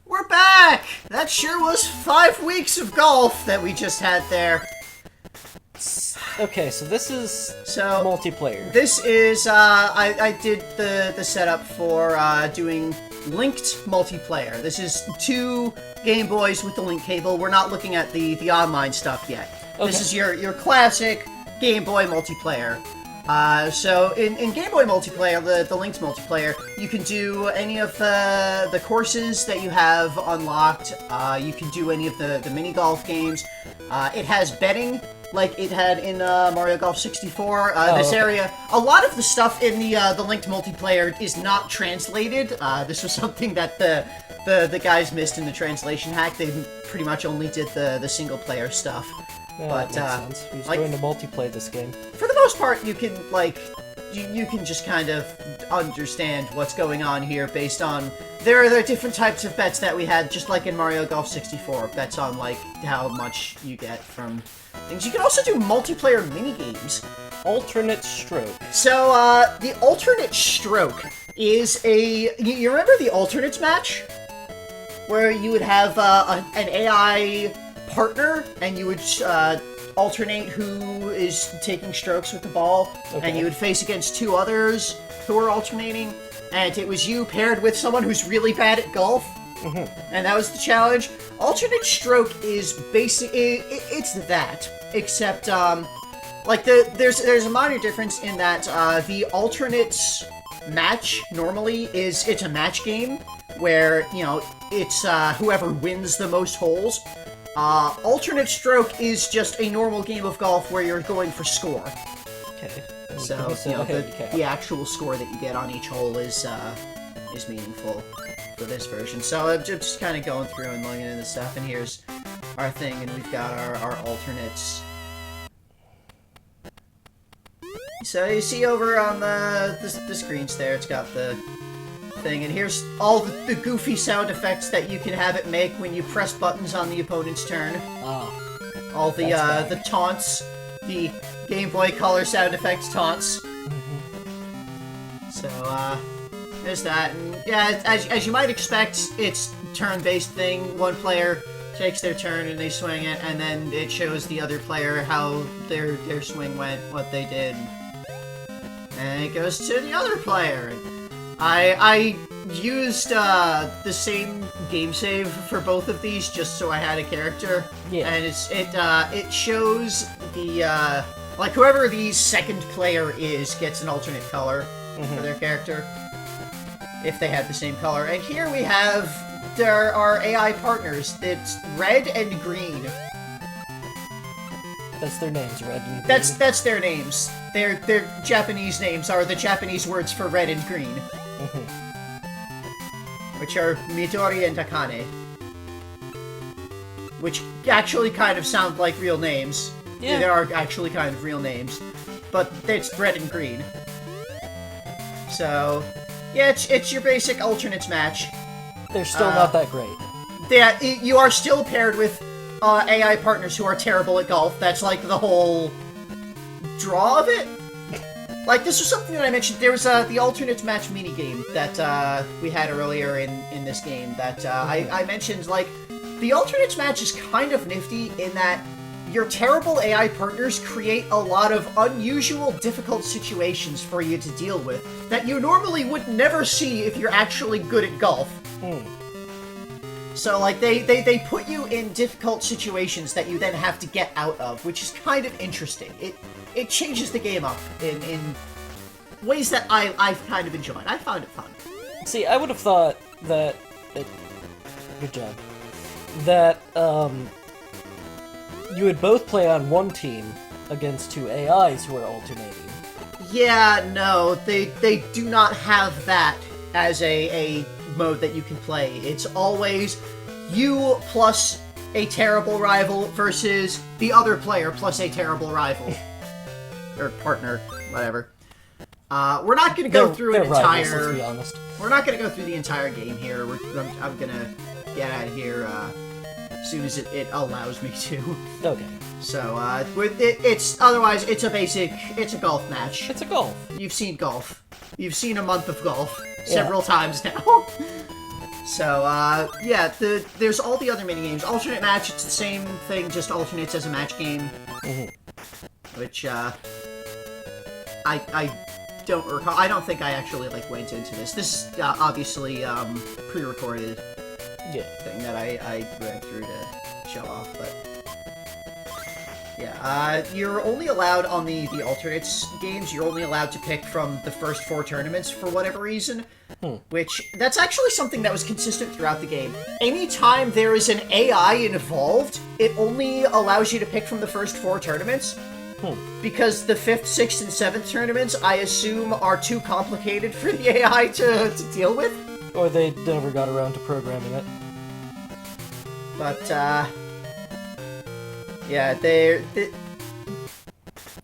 We're back! That sure was 5 weeks of golf that we just had there. Okay, so this is multiplayer. This is, I did the setup for, doing linked multiplayer. This is 2 Game Boys with the link cable. We're not looking at the online stuff yet. Okay. This is your classic Game Boy multiplayer. So in Game Boy multiplayer, the linked multiplayer, you can do any of the courses that you have unlocked. You can do any of the mini golf games. It has betting, like it had in Mario Golf 64. This area, a lot of the stuff in the linked multiplayer is not translated. This was something that the guys missed in the translation hack. They pretty much only did the single player stuff. Yeah, but that makes sense. Who's going to multiplayer this game? For the most part, you can you can just kind of understand what's going on here based on there are different types of bets that we had, just like in Mario Golf 64. Bets on like how much you get from things. You can also do multiplayer mini games. Alternate stroke. So the alternate stroke is you remember the alternates match, where you would have an AI partner, and you would alternate who is taking strokes with the ball, and you would face against 2 others who are alternating, and it was you paired with someone who's really bad at golf, and that was the challenge. Alternate stroke is it's that, except there's a minor difference in that the alternates match normally it's a match game where it's whoever wins the most holes. Alternate stroke is just a normal game of golf where you're going for score. Okay. So, the actual score that you get on each hole is meaningful for this version. So I'm just kind of going through and looking into this stuff, and here's our thing, and we've got our alternates. So you see over on the screens there, it's got the thing, and here's all the goofy sound effects that you can have it make when you press buttons on the opponent's turn. All the taunts, the Game Boy Color sound effects taunts. So there's that, and yeah, as you might expect, it's turn-based thing. One player takes their turn and they swing it, and then it shows the other player how their swing went, what they did, and it goes to the other player. I used the same game save for both of these just so I had a character. Yeah. And it shows the whoever the second player is gets an alternate color for their character if they have the same color. And here we have our AI partners. It's red and green. That's their names, red and green. That's their names. Their Japanese names are the Japanese words for red and green. Which are Midori and Takane. Which actually kind of sound like real names. Yeah. They are actually kind of real names. But it's red and green. So, yeah, it's your basic alternates match. They're still not that great. Yeah, you are still paired with AI partners who are terrible at golf. That's like the whole draw of it. Like, this was something that I mentioned. There was the alternates match minigame that we had earlier in this game that I mentioned. Like, the alternates match is kind of nifty in that your terrible AI partners create a lot of unusual, difficult situations for you to deal with that you normally would never see if you're actually good at golf. So, like, they put you in difficult situations that you then have to get out of, which is kind of interesting. It changes the game up in ways that I've kind of enjoyed. I found it fun. See, I would have thought that... good job. That, you would both play on one team against 2 AIs who are alternating. Yeah, no, they do not have that as a mode that you can play. It's always you plus a terrible rival versus the other player plus a terrible rival. Or partner, whatever. We're not going to go through an entire... Rivals, let's be honest. We're not going to go through the entire game here. I'm going to get out of here as soon as it allows me to. Okay. So, it's a golf match. It's a golf. You've seen golf. You've seen a month of golf several times now. So, yeah, there's all the other minigames. Alternate match, it's the same thing, just alternates as a match game. Which, I don't recall. I don't think I actually, like, went into this. This is, obviously, pre-recorded thing that I read through to show off, but... Yeah, you're only allowed on the alternates games, you're only allowed to pick from the first 4 tournaments for whatever reason. Which, that's actually something that was consistent throughout the game. Anytime there is an AI involved, it only allows you to pick from the first 4 tournaments. Because the 5th, 6th, and 7th tournaments, I assume, are too complicated for the AI to deal with. Or they never got around to programming it. But, yeah,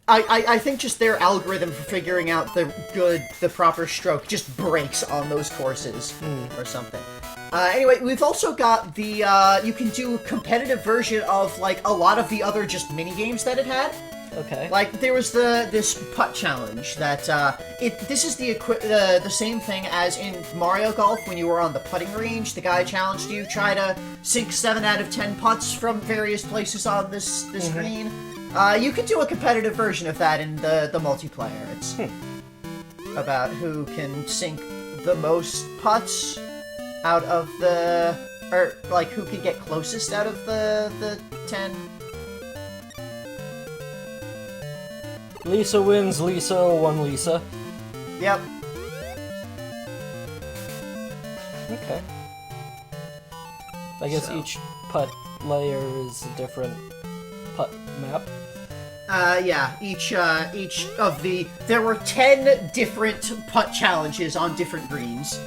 I think just their algorithm for figuring out the proper stroke just breaks on those courses, or something. Anyway, we've also got the, you can do a competitive version of, like, a lot of the other just mini-games that it had. Okay. Like, there was this putt challenge that, this is the same thing as in Mario Golf when you were on the putting range. The guy challenged you, try to sink 7 out of 10 putts from various places on this green. You could do a competitive version of that in the multiplayer. It's about who can sink the most putts out of or, like, who can get closest out of the 10. Lisa wins, Lisa won Lisa. Yep. Okay. I guess each putt layer is a different putt map. Yeah, each of there were 10 different putt challenges on different greens.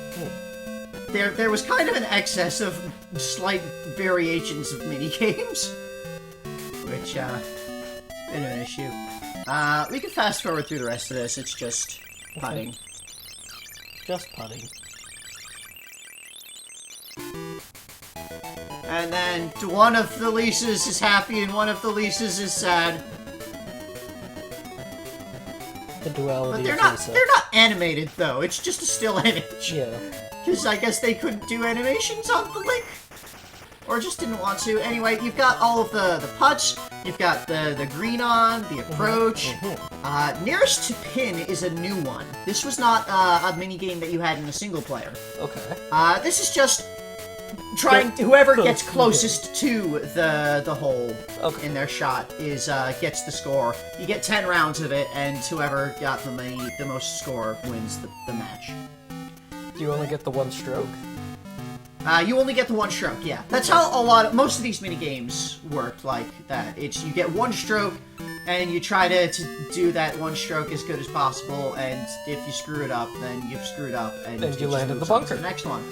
There was kind of an excess of slight variations of mini-games, which, isn't an issue. We can fast forward through the rest of this, it's just putting. Okay. Just putting. And then one of the Lisas is happy and one of the Lisas is sad. The duality But of Lisa. they're not animated though, it's just a still image. Yeah. Because I guess they couldn't do animations on the Link. Or just didn't want to. Anyway, you've got all of the putts, you've got the green on, the approach. Nearest to pin is a new one. This was not a minigame that you had in a single player. Okay. This is just trying whoever gets closest to the hole in their shot is gets the score. You get 10 rounds of it, and whoever got the most score wins the match. Do you only get the one stroke? You only get the one stroke, yeah. That's how most of these minigames worked like that. You get one stroke, and you try to do that one stroke as good as possible, and if you screw it up, then you've screwed up, and you land in the bunker. The next one.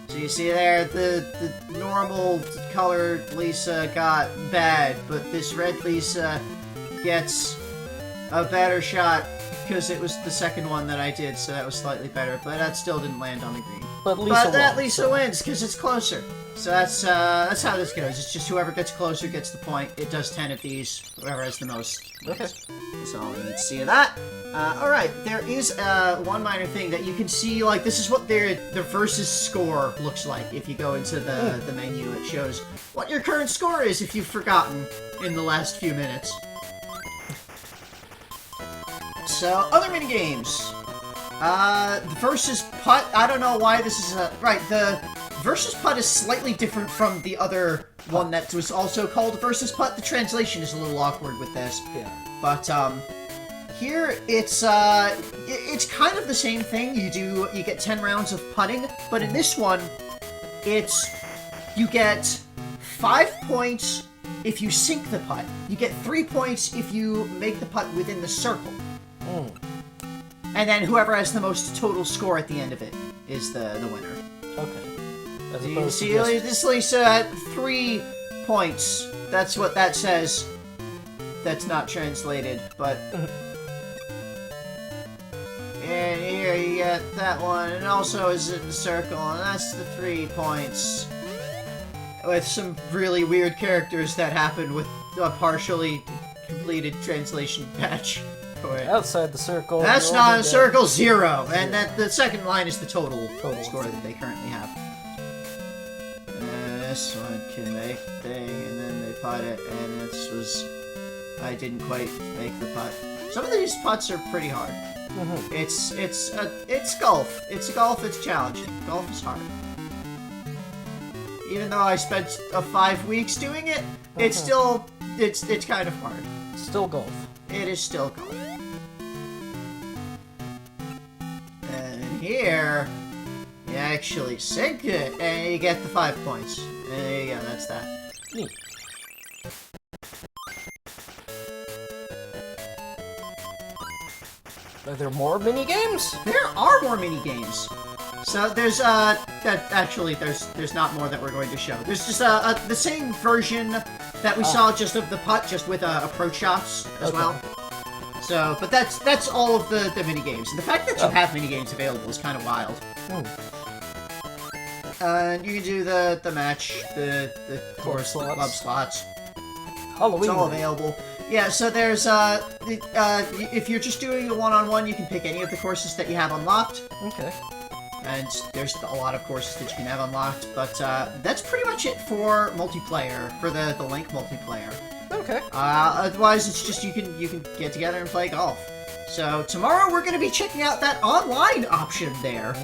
So you see there, the normal colored Lisa got bad, but this red Lisa gets a better shot, because it was the second one that I did, so that was slightly better, but that still didn't land on the green. But Lisa wins, because it's closer. So that's how this goes. It's just whoever gets closer gets the point. It does 10 of these. Whoever has the most. Okay. That's all we need to see of that. Alright, there is one minor thing that you can see, like, this is what the versus score looks like. If you go into the menu, it shows what your current score is if you've forgotten in the last few minutes. So, other minigames. The versus putt, I don't know why this is right, the versus putt is slightly different from the other one that was also called versus putt. The translation is a little awkward with this. Yeah. But, here, it's kind of the same thing. You get 10 rounds of putting, but in this one, you get 5 points if you sink the putt. You get 3 points if you make the putt within the circle. And then whoever has the most total score at the end of it is the winner. Okay. You can see this Lisa at 3 points. That's what that says. That's not translated, but... And here you get that one, and also is in the circle, and that's the 3 points. With some really weird characters that happened with a partially completed translation patch. Outside the circle. That's not a circle, 0. And that the second line is the total score that they currently have. this one can make thing, and then they putt it, and I didn't quite make the putt. Some of these putts are pretty hard. It's golf. It's golf. It's challenging. Golf is hard. Even though I spent 5 weeks doing it, it's still it's kind of hard. Still golf. It is still golf. And here, you actually sink it, and you get the 5 points. And there you go. That's that. Neat. Are there more mini games? There are more mini games. So there's there's not more that we're going to show. There's just the same version that we saw just of the putt, just with approach shots as well. So, but that's all of the mini games. And the fact that you have mini games available is kind of wild. And you can do the match, the course, the club slots. Halloween. It's all available. Yeah, so there's, if you're just doing a one-on-one, you can pick any of the courses that you have unlocked. Okay. And there's a lot of courses that you can have unlocked, but, that's pretty much it for multiplayer, for the Link multiplayer. Okay. Otherwise, it's just you can get together and play golf. So, tomorrow we're gonna be checking out that online option there.